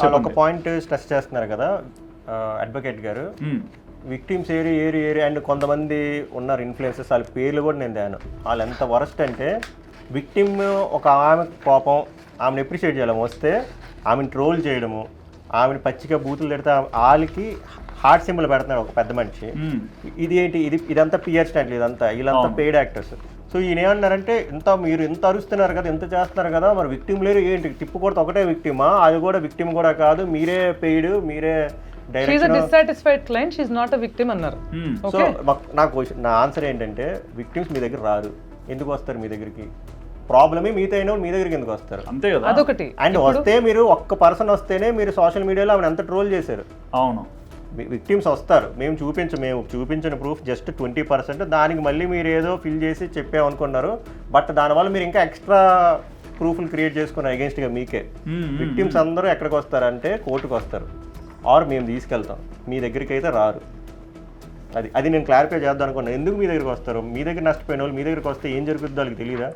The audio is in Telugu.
వాళ్ళు ఒక పాయింట్ స్ట్రెస్ చేస్తున్నారు కదా అడ్వకేట్ గారు, విక్టిమ్స్ ఏరి అండ్ కొంతమంది ఉన్నారు ఇన్ఫ్లుయెన్సర్స్, వాళ్ళ పేర్లు కూడా నేను తేను. వాళ్ళు ఎంత వరస్ట్ అంటే విక్టిమ్ ఒక ఆమె కోపం, ఆమెను ఎప్రిషియేట్ చేయడం వస్తే ఆమెను ట్రోల్ చేయడము, ఆమెను పచ్చిగా బూతులు తిడితే వాళ్ళకి హార్ట్ సింబల్ పెడుతున్నాడు ఒక పెద్ద మనిషి. ఇది ఏంటి, ఇదంతా పిఆర్ స్టాండ్, ఇదంతా వీళ్ళంతా పెయిడ్ యాక్టర్స్. సో ఈయన ఏమన్నారంటే మీరు ఇంత అరుస్తున్నారు కదా, ఎంత చేస్తున్నారు కదా, మరి విక్టిమ్ లేరు ఏంటి, టిప్పు కొడితే ఒకటే విక్టిమా, అది కూడా విక్టిమ్ కూడా కాదు, మీరే పెయిడ్, మీరే డైరెక్షన్. సో నాకు నా ఆన్సర్ ఏంటంటే విక్టిమ్స్ మీ దగ్గర రారు, ఎందుకు వస్తారు మీ దగ్గరికి? ప్రాబ్లమే మీతో అయినా మీ దగ్గరికి ఎందుకు వస్తారు? అంతే కదా, అదొకటి. అండ్ వస్తే మీరు ఒక్క పర్సన్ వస్తేనే మీరు సోషల్ మీడియాలో ఆమెను ఎంత ట్రోల్ చేశారు. అవును, విక్టిమ్స్ వస్తారు, మేము చూపించిన ప్రూఫ్ జస్ట్ 20%, దానికి మళ్ళీ మీరు ఏదో ఫిల్ చేసి చెప్పామనుకున్నారు, బట్ దానివల్ల మీరు ఇంకా ఎక్స్ట్రా ప్రూఫ్లు క్రియేట్ చేసుకున్నారు అగేన్స్ట్గా మీకే. విక్టిమ్స్ అందరూ ఎక్కడికి వస్తారంటే కోర్టుకు వస్తారు, ఆర్ మేము తీసుకెళ్తాం, మీ దగ్గరికి అయితే రారు. అది నేను క్లారిఫై చేద్దాం అనుకున్నాను. ఎందుకు మీ దగ్గరికి వస్తారు? మీ దగ్గర నష్టపోయిన వాళ్ళు మీ దగ్గరికి వస్తే ఏం జరుగుతుందో వాళ్ళకి తెలియదా?